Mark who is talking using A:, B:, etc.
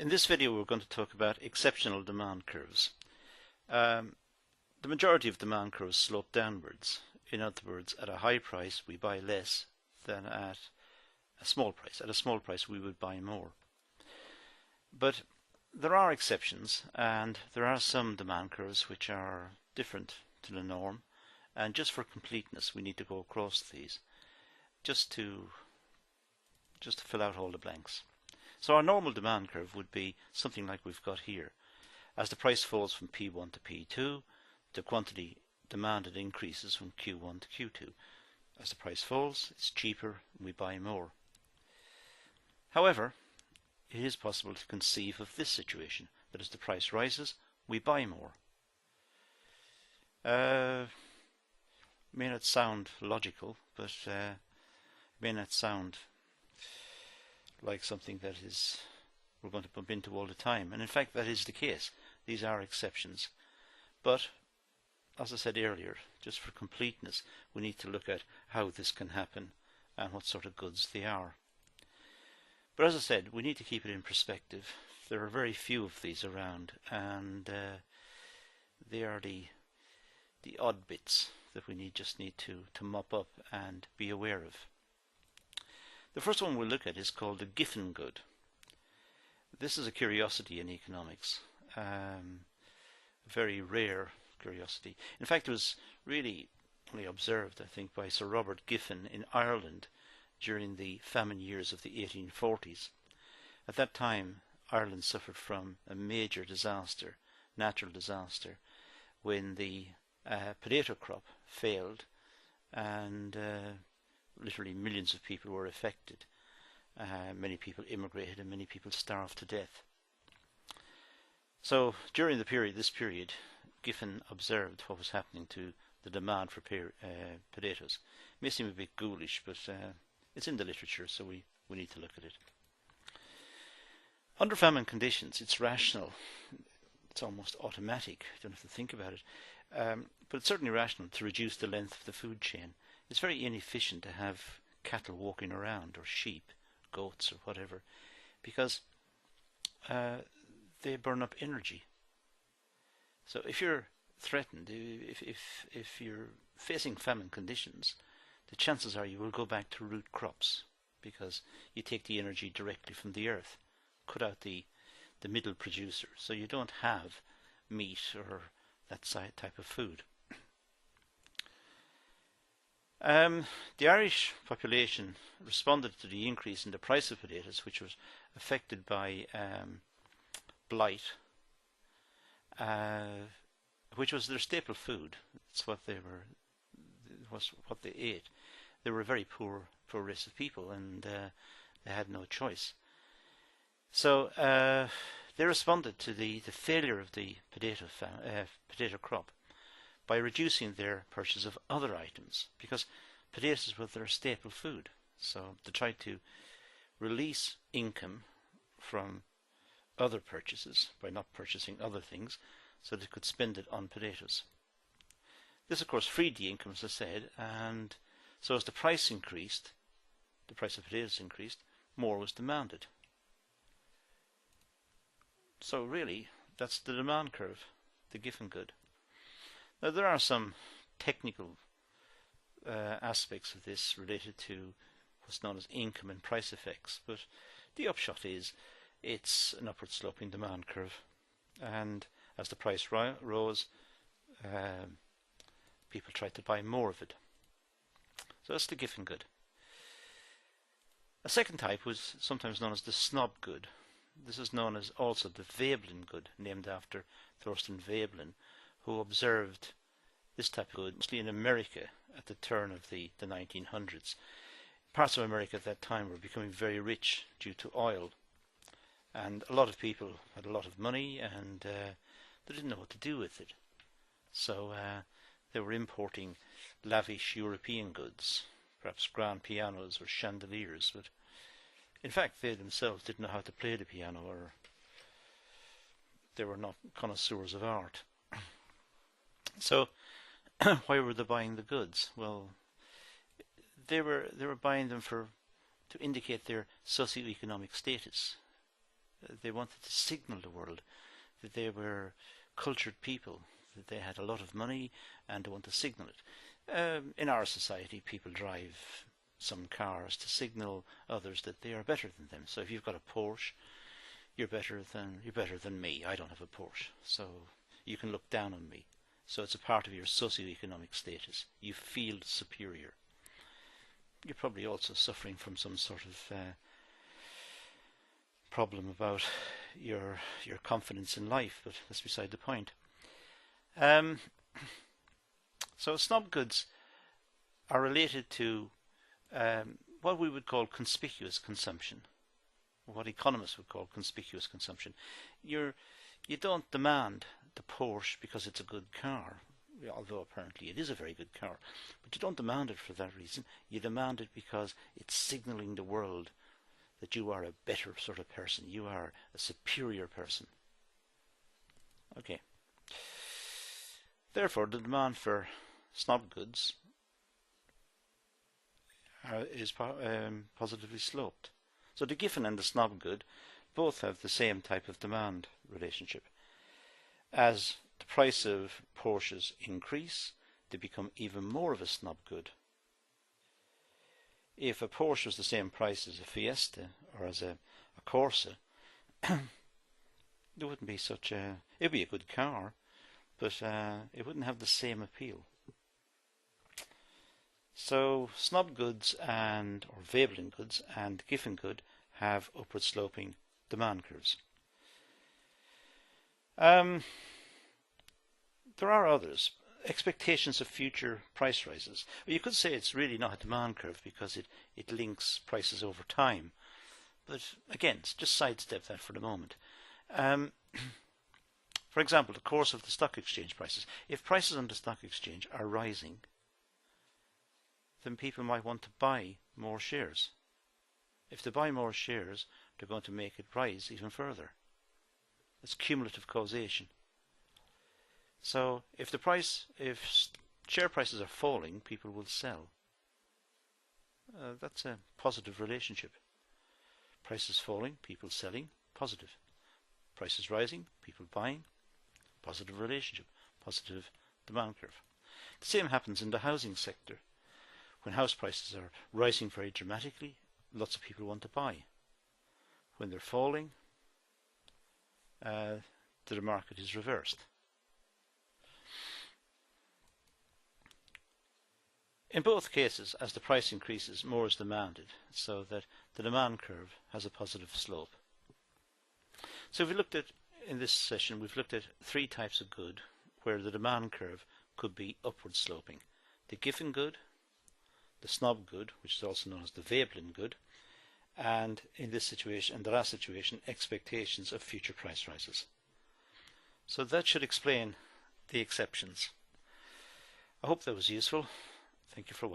A: In this video we're going to talk about exceptional demand curves. The majority of demand curves slope downwards. In other words, at a high price we buy less than at a small price. At a small price we would buy more. But there are exceptions, and there are some demand curves which are different to the norm, and just for completeness we need to go across these just to fill out all the blanks. So our normal demand curve would be something like we've got here. As the price falls from P1 to P2, the quantity demanded increases from Q1 to Q2. As the price falls, it's cheaper and we buy more. However, it is possible to conceive of this situation, that as the price rises, we buy more. May not sound logical, but may not sound like something that we're going to bump into all the time. And in fact, that is the case. These are exceptions. But, as I said earlier, just for completeness, we need to look at how this can happen and what sort of goods they are. But as I said, we need to keep it in perspective. There are very few of these around, and they are the odd bits that we just need to mop up and be aware of. The first one we'll look at is called the Giffen Good. This is a curiosity in economics, a very rare curiosity. In fact, it was really only observed, I think, by Sir Robert Giffen in Ireland during the famine years of the 1840s. At that time, Ireland suffered from a major disaster, natural disaster, when the potato crop failed and literally millions of people were affected. Many people immigrated and many people starved to death. So during this period, Giffen observed what was happening to the demand for potatoes. It may seem a bit ghoulish, but it's in the literature, so we need to look at it. Under famine conditions, it's rational. It's almost automatic. You don't have to think about it. But it's certainly rational to reduce the length of the food chain. It's very inefficient to have cattle walking around, or sheep, goats, or whatever, because they burn up energy. So if you're threatened, if you're facing famine conditions, the chances are you will go back to root crops, because you take the energy directly from the earth, cut out the middle producer, so you don't have meat or that type of food. The Irish population responded to the increase in the price of potatoes, which was affected by blight, which was their staple food. It's what they ate. They were a very poor race of people, and they had no choice. So they responded to the failure of the potato crop by reducing their purchase of other items, because potatoes were their staple food. So they tried to release income from other purchases by not purchasing other things, so they could spend it on potatoes. This, of course, freed the income, as I said, and so as the price increased, the price of potatoes increased, more was demanded. So really, that's the demand curve, the Giffen Good. Now, there are some technical aspects of this related to what's known as income and price effects, but the upshot is it's an upward sloping demand curve, and as the price rose, people tried to buy more of it. So that's the Giffen Good. A second type was sometimes known as the Snob Good. This is known as also the Veblen Good, named after Thorstein Veblen, who observed this type of good mostly in America at the turn of the 1900s. Parts of America at that time were becoming very rich due to oil, and a lot of people had a lot of money, and they didn't know what to do with it. So they were importing lavish European goods, perhaps grand pianos or chandeliers, but in fact they themselves didn't know how to play the piano, or they were not connoisseurs of art. So why were they buying the goods? Well, they were buying them to indicate their socioeconomic status. They wanted to signal the world that they were cultured people, that they had a lot of money, and they want to signal it. In our society, people drive some cars to signal others that they are better than them. So if you've got a Porsche, you're better than me. I don't have a Porsche, so you can look down on me. So it's a part of your socioeconomic status. You feel superior. You're probably also suffering from some sort of problem about your confidence in life, but that's beside the point. So snob goods are related to what we would call conspicuous consumption, what economists would call conspicuous consumption. You don't demand the Porsche because it's a good car, although apparently it is a very good car, but you don't demand it for that reason. You demand it because it's signaling the world that you are a better sort of person, you are a superior person. Okay. Therefore, the demand for snob goods is positively sloped. So the Giffen and the Snob Good both have the same type of demand relationship. As the price of Porsches increase, they become even more of a snob good. If a Porsche was the same price as a Fiesta or as a Corsa, there wouldn't be such a... It'd be a good car, but it wouldn't have the same appeal. So Snob Goods or Veblen Goods and Giffen Good have upward sloping demand curves. There are others. Expectations of future price rises. Well, you could say it's really not a demand curve because it links prices over time. But again, just sidestep that for the moment. For example, the course of the stock exchange prices. If prices on the stock exchange are rising, then people might want to buy more shares. If they buy more shares, they're going to make it rise even further. It's cumulative causation. So if share prices are falling, people will sell. That's a positive relationship. Prices falling, people selling, positive. Prices rising, people buying, positive relationship, positive demand curve. The same happens in the housing sector. When house prices are rising very dramatically, lots of people want to buy. When they're falling, the market is reversed. In both cases, as the price increases, more is demanded, so that the demand curve has a positive slope. So in this session, we've looked at three types of good where the demand curve could be upward sloping. The Giffen Good, the Snob Good, which is also known as the Veblen Good, and in this situation, in the last situation, expectations of future price rises. So that should explain the exceptions. I hope that was useful. Thank you for watching.